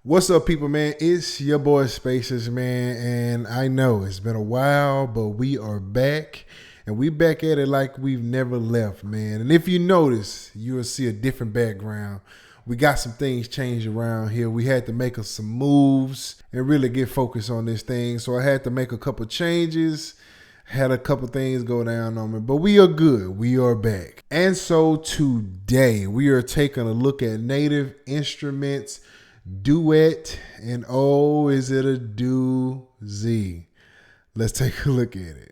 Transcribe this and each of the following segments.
What's up, people, man? It's your boy Spaces, man, and I know it's been a while, but we are back, and we back at it like we've never left, man. And if you notice, you will see a different background. We got some things changed around here. We had to make us some moves and really get focused on this thing, so I had to make a couple changes. Had a couple things go down on me, but we are good. We are back. And so today we are taking a look at native instruments, duet, and oh, is it a doozy? Let's take a look at it.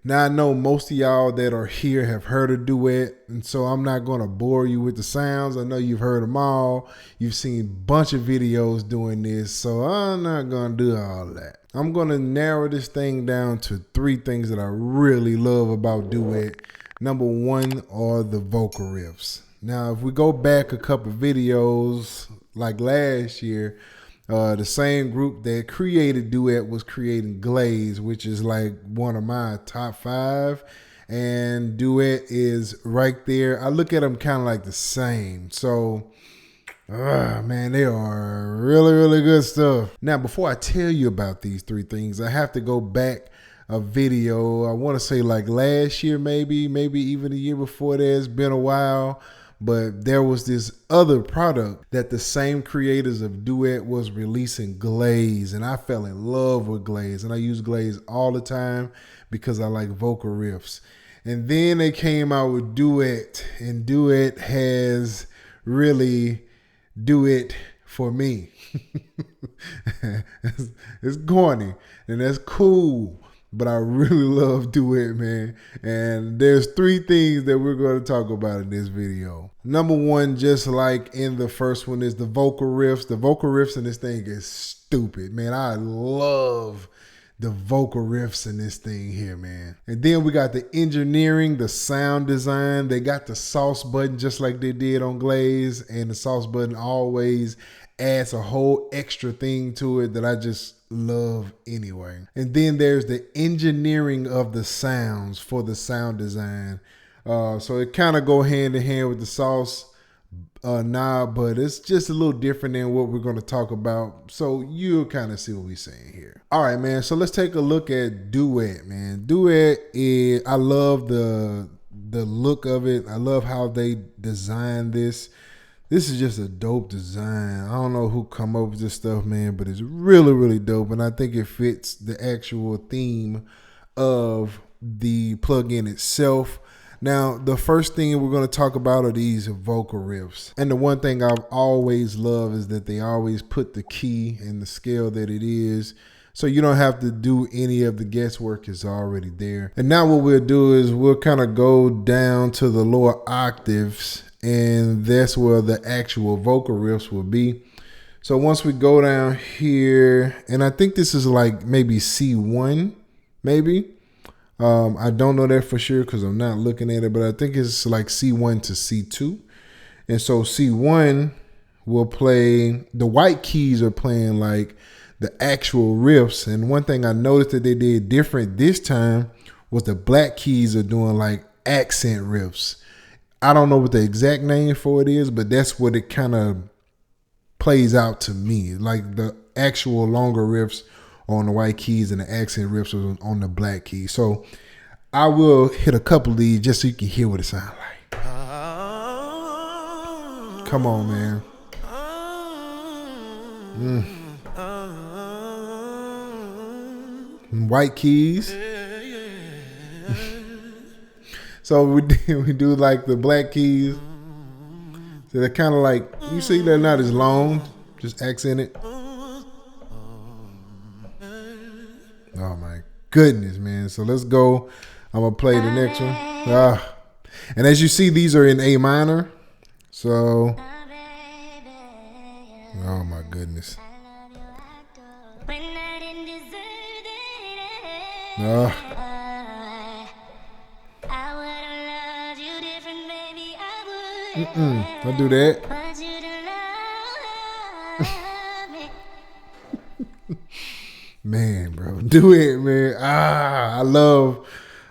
Now, I know most of y'all that are here have heard of Duet, and so I'm not going to bore you with the sounds. I know you've heard them all. You've seen a bunch of videos doing this, so I'm not going to do all that. I'm going to narrow this thing down to three things that I really love about Duet. Number one are the vocal riffs. Now, if we go back a couple videos, like last year, the same group that created Duet was creating Glaze, which is like one of my top 5. And Duet is right there. I look at them kind of like the same. So, man, they are really, really good stuff. Now, before I tell you about these three things, I have to go back a video. I want to say like last year, maybe even the year before that. It's been a while. But there was this other product that the same creators of Duet was releasing, Glaze, and I fell in love with Glaze, and I use Glaze all the time because I like vocal riffs. And then they came out with Duet, and Duet has really Duet for me. It's corny, and that's cool. But I really love Duet, man. And there's three things that we're going to talk about in this video. Number one, just like in the first one, is the vocal riffs. The vocal riffs in this thing is stupid, man. I love the vocal riffs in this thing here, man. And then we got the engineering, the sound design. They got the sauce button just like they did on Glaze. And the sauce button always adds a whole extra thing to it that I just love anyway. And then there's the engineering of the sounds for the sound design. So it kind of go hand in hand with the sauce knob, but it's just a little different than what we're going to talk about. So you'll kind of see what we're saying here. All right, man. So let's take a look at Duet, man. Duet is, I love the look of it. I love how they designed this. This is just a dope design. I don't know who come up with this stuff, man, but it's really, really dope. And I think it fits the actual theme of the plugin itself. Now, the first thing we're going to talk about are these vocal riffs. And the one thing I've always loved is that they always put the key and the scale that it is. So you don't have to do any of the guesswork. It's already there. And now what we'll do is we'll kind of go down to the lower octaves, and that's where the actual vocal riffs will be. So once we go down here, and I think this is like maybe C1, maybe. I don't know that for sure because I'm not looking at it, but I think it's like C1 to C2. And so C1 will play, the white keys are playing like the actual riffs. And one thing I noticed that they did different this time was the black keys are doing like accent riffs. I don't know what the exact name for it is, but that's what it kind of plays out to me. Like the actual longer riffs on the white keys and the accent riffs on the black keys. So I will hit a couple of these just so you can hear what it sounds like. Come on, man. White keys. So we do like the black keys. So they're kind of like, you see they're not as long, just accented. Oh my goodness, man. So let's go. I'm going to play the next one. And as you see, these are in A minor. So, oh my goodness. Don't do that. Man, bro, do it, man. I love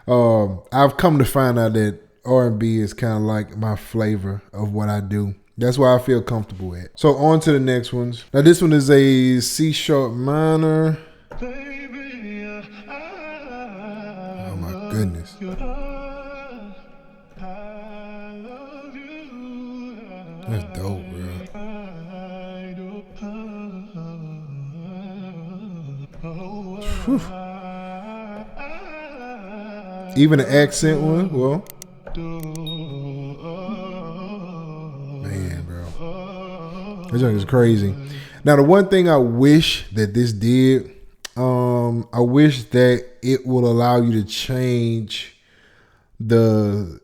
I've come to find out that R&B is kind of like my flavor of what I do. That's why I feel comfortable at. So on to the next ones. Now this one is a C sharp minor. Oh my goodness. That's dope, bro. Whew. Even the accent one, well. Man, bro. That junk is crazy. Now, the one thing I wish that this did, I wish that it will allow you to change the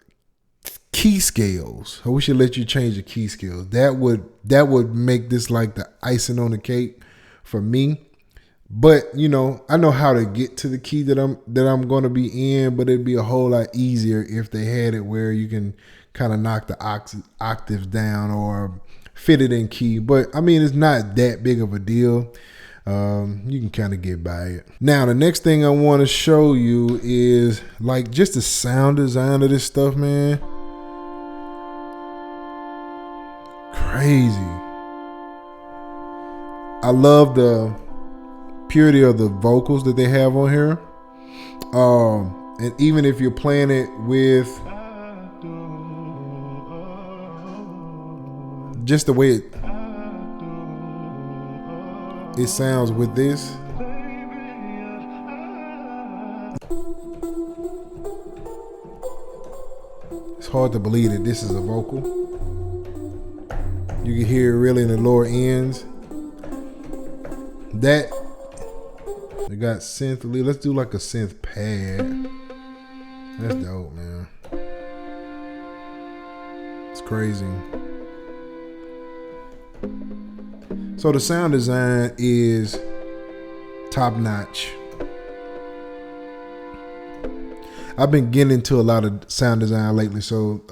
key scales. I wish it let you change the key scales. That would make this like the icing on the cake for me. But you know, I know how to get to the key that I'm going to be in. But it'd be a whole lot easier if they had it where you can kind of knock the octaves down or fit it in key. But I mean, it's not that big of a deal. You can kind of get by it. Now, the next thing I want to show you is like just the sound design of this stuff, man. Crazy. I love the purity of the vocals that they have on here. And even if you're playing it with just the way it sounds with this. It's hard to believe that this is a vocal. You can hear it really in the lower ends. That they got synth lead. Let's do like a synth pad. That's dope, man. It's crazy. So the sound design is top notch. I've been getting into a lot of sound design lately, so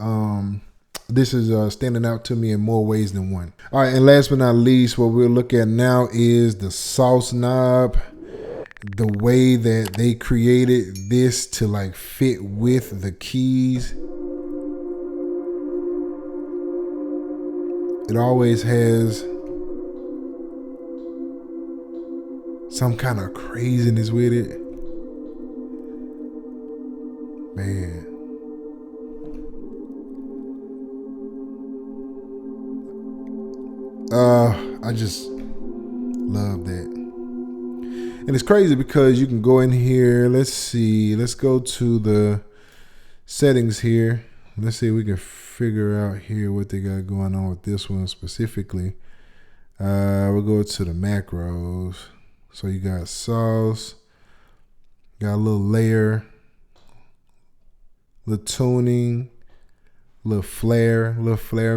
this is standing out to me in more ways than one. All right, and last but not least, what we'll look at now is the sauce knob. The way that they created this to like fit with the keys. It always has some kind of craziness with it. Man. I just love that. And it's crazy because you can go in here. Let's see. Let's go to the settings here. Let's see if we can figure out here what they got going on with this one specifically. We'll go to the macros. So you got sauce, got a little layer, little tuning, little flare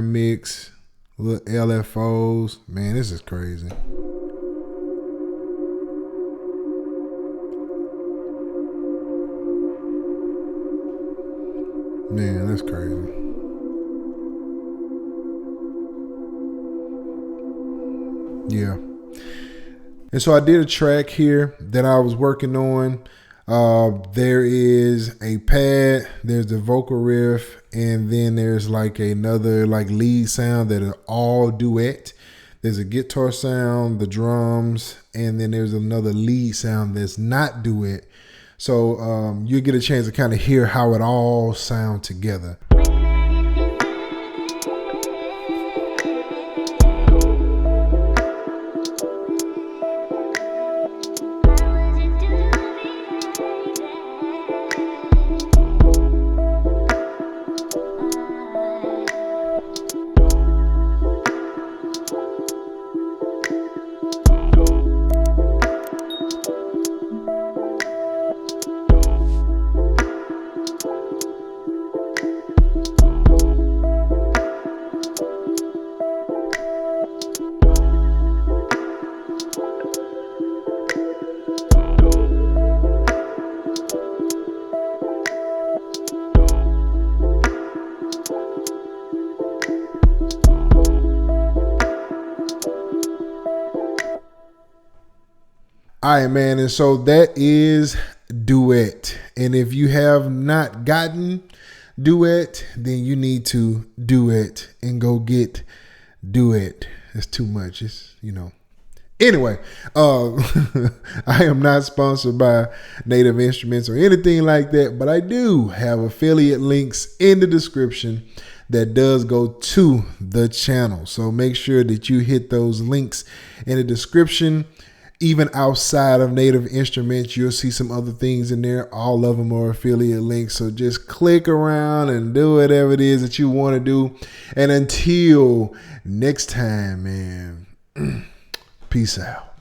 mix, little LFOs. Man, this is crazy. Man, that's crazy. Yeah. And so I did a track here that I was working on. There is a pad, there's the vocal riff, and then there's like another like lead sound that are all duet. There's a guitar sound, the drums, and then there's another lead sound that's not duet. So you get a chance to kind of hear how it all sounds together. All right, man. And so that is Duet. And if you have not gotten Duet, then you need to do it and go get Duet. It's too much. It's, Anyway, I am not sponsored by Native Instruments or anything like that, but I do have affiliate links in the description that does go to the channel. So make sure that you hit those links in the description. Even outside of Native Instruments, you'll see some other things in there. All of them are affiliate links. So just click around and do whatever it is that you want to do. And until next time, man, peace out.